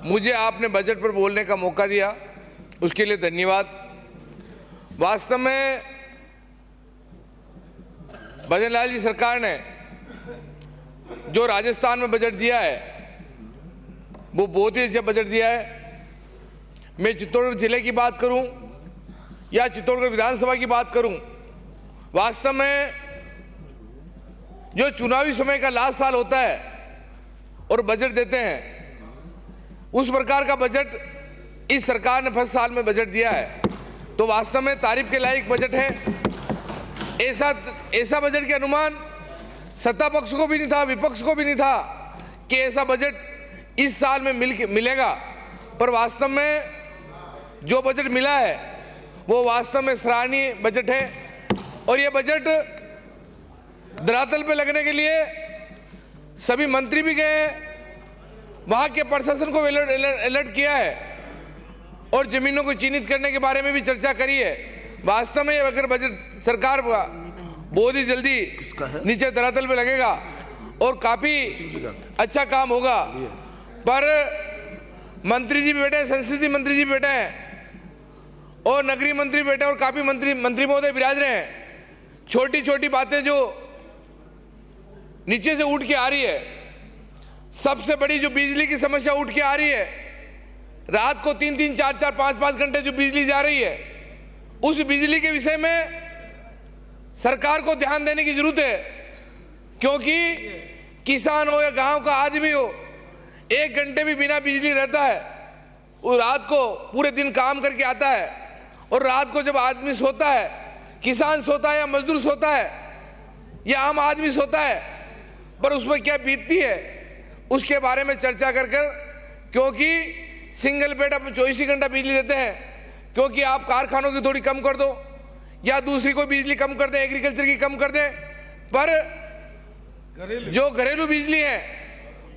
मुझे आपने बजट पर बोलने का मौका दिया, उसके लिए धन्यवाद। वास्तव में भजन लाल जी सरकार ने जो राजस्थान में बजट दिया है वो बहुत ही अच्छा बजट दिया है। मैं चित्तौड़गढ़ जिले की बात करूं या चित्तौड़गढ़ विधानसभा की बात करूं, वास्तव में जो चुनावी समय का लास्ट साल होता है और बजट देते हैं, उस प्रकार का बजट इस सरकार ने फर्स्ट साल में बजट दिया है, तो वास्तव में तारीफ के लायक बजट है। ऐसा बजट के अनुमान सत्ता पक्ष को भी नहीं था, विपक्ष को भी नहीं था कि ऐसा बजट इस साल में मिलेगा। पर वास्तव में जो बजट मिला है वो वास्तव में सराहनीय बजट है। और ये बजट धरातल पे लगने के लिए सभी मंत्री भी गए हैं, वहाँ के प्रशासन को अलर्ट किया है और जमीनों को चिन्हित करने के बारे में भी चर्चा करी है। वास्तव में अगर बजट सरकार बहुत ही जल्दी नीचे धरातल पे लगेगा और काफी अच्छा काम होगा। पर मंत्री जी बैठे, संसदीय मंत्री जी बैठे हैं और नगरीय मंत्री बैठे और काफी मंत्री महोदय विराज रहे हैं। छोटी छोटी बातें जो नीचे से उठ के आ रही है, सबसे बड़ी जो बिजली की समस्या उठ के आ रही है, रात को 3-3, 4-4, 5-5 घंटे जो बिजली जा रही है, उस बिजली के विषय में सरकार को ध्यान देने की जरूरत है। क्योंकि किसान हो या गांव का आदमी हो, 1 घंटे भी बिना बिजली रहता है, वो रात को पूरे दिन काम करके आता है और रात को जब आदमी सोता है, किसान सोता है या मजदूर सोता है या आम आदमी सोता है, पर उस पर क्या बीतती है उसके बारे में चर्चा कर क्योंकि सिंगल बेड आप 24 घंटा बिजली देते हैं, क्योंकि आप कारखानों की थोड़ी कम कर दो या दूसरी कोई बिजली कम कर दें, एग्रीकल्चर की कम कर दें, पर जो घरेलू बिजली है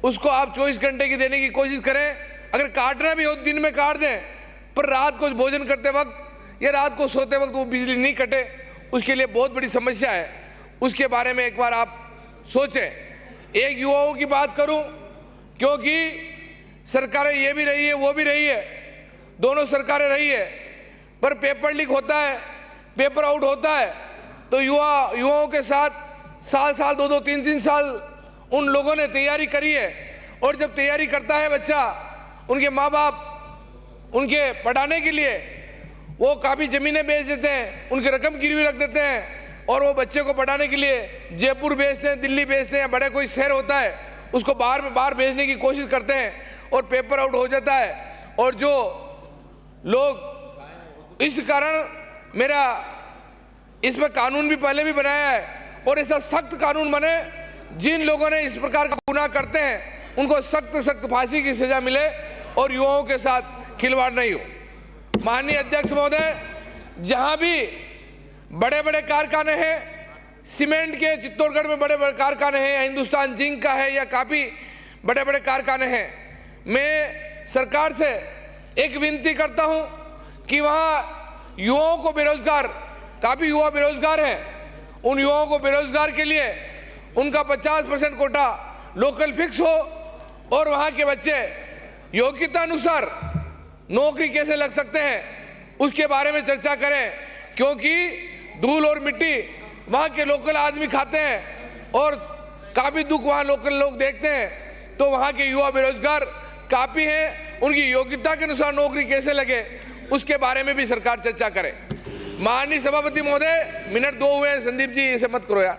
उसको आप 24 घंटे की देने की कोशिश करें। अगर काटना भी हो दिन में काट दें, पर रात को भोजन करते वक्त या रात को सोते वक्त वो बिजली नहीं कटे, उसके लिए बहुत बड़ी समस्या है। उसके बारे में एक बार आप सोचें। एक युवाओं की बात करूं, क्योंकि सरकारें ये भी रही है वो भी रही है, दोनों सरकारें रही है, पर पेपर लीक होता है, पेपर आउट होता है, तो युवाओं के साथ साल 2-2, 3-3 साल उन लोगों ने तैयारी करी है। और जब तैयारी करता है बच्चा, उनके माँ बाप उनके पढ़ाने के लिए वो काफ़ी ज़मीनें बेच देते हैं, उनकी रकम गिरवी रख देते हैं और वो बच्चे को पढ़ाने के लिए जयपुर भेजते हैं, दिल्ली भेजते हैं, बड़े कोई शहर होता है उसको बाहर भेजने की कोशिश करते हैं और पेपर आउट हो जाता है। और जो लोग इस कारण मेरा इसमें कानून भी पहले भी बनाया है और ऐसा सख्त कानून बने, जिन लोगों ने इस प्रकार का गुनाह करते हैं उनको सख्त फांसी की सजा मिले और युवाओं के साथ खिलवाड़ नहीं हो। माननीय अध्यक्ष महोदय, जहां भी बड़े बड़े कारखाने हैं, सीमेंट के चित्तौड़गढ़ में बड़े बड़े कारखाने हैं, हिंदुस्तान जिंक का है या काफ़ी बड़े बड़े कारखाने हैं, मैं सरकार से एक विनती करता हूं कि वहां युवाओं को बेरोजगार, काफ़ी युवा बेरोजगार हैं, उन युवाओं को बेरोजगार के लिए उनका 50% कोटा लोकल फिक्स हो और वहाँ के बच्चे योग्यता अनुसार नौकरी कैसे लग सकते हैं उसके बारे में चर्चा करें। क्योंकि धूल और मिट्टी वहाँ के लोकल आदमी खाते हैं और काफ़ी दुख वहाँ लोकल लोग देखते हैं, तो वहाँ के युवा बेरोजगार काफ़ी हैं, उनकी योग्यता के अनुसार नौकरी कैसे लगे उसके बारे में भी सरकार चर्चा करे। माननीय सभापति महोदय, मिनट 2 हुए हैं, संदीप जी इसे मत करो यार।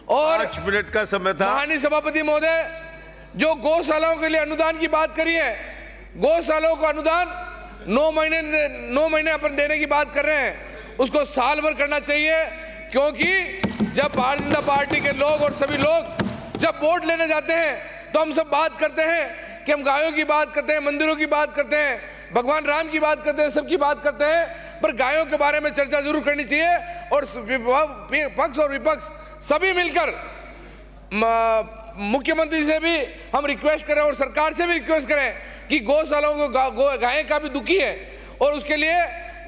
और 5 मिनट का समय था। माननीय सभापति महोदय, जो गौशालाओं के लिए अनुदान की बात करी है, गौशालाओं का अनुदान 9 महीने अपन देने की बात कर रहे हैं, उसको साल भर करना चाहिए। क्योंकि जब भारतीय जनता पार्टी के लोग और सभी लोग जब वोट लेने जाते हैं तो हम सब बात करते हैं कि हम गायों की बात करते हैं, मंदिरों की बात करते हैं, भगवान राम की बात करते हैं, सबकी बात करते हैं, पर गायों के बारे में चर्चा जरूर करनी चाहिए। और पक्ष और विपक्ष सभी मिलकर मुख्यमंत्री से भी हम रिक्वेस्ट करें और सरकार से भी रिक्वेस्ट करें कि गौशालाओं को गायें काफी दुखी है और उसके लिए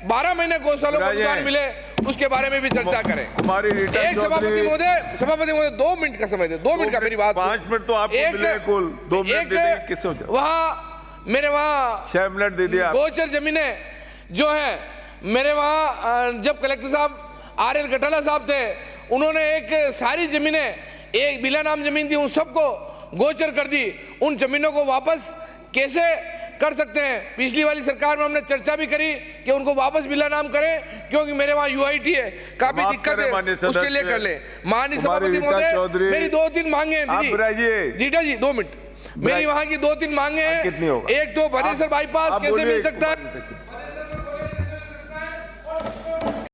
12 महीने गौशालों को अनुदान मिले, उसके बारे में भी चर्चा करें। एक सभापति महोदय 2 मिनट का समय दे, 2 मिनट का मेरी बात। 5 मिनट तो आपको मिले कुल, 2 मिनट किससे हो जाए? वहाँ मेरे वहाँ 6 मिनट दे दिया। गोचर जमीनें जो है मेरे वहाँ, जब कलेक्टर साहब RL कटाला साहब थे, उन्होंने एक सारी जमीनें, एक बिला नाम जमीन थी, उन सबको गोचर कर दी। उन जमीनों को वापस कैसे कर सकते हैं? पिछली वाली सरकार में हमने चर्चा भी करी कि उनको वापस बिला नाम करें, क्योंकि मेरे वहाँ UIT है, काफी दिक्कत है, उसके लिए कर ले। माननीय सभापति महोदय, मेरी 2-3 मांगे हैं दीदी। रीटा जी 2 मिनट, मेरी वहाँ की 2-3 मांगे हैं। एक तो भदेसर बाईपास कैसे मिल सकता है?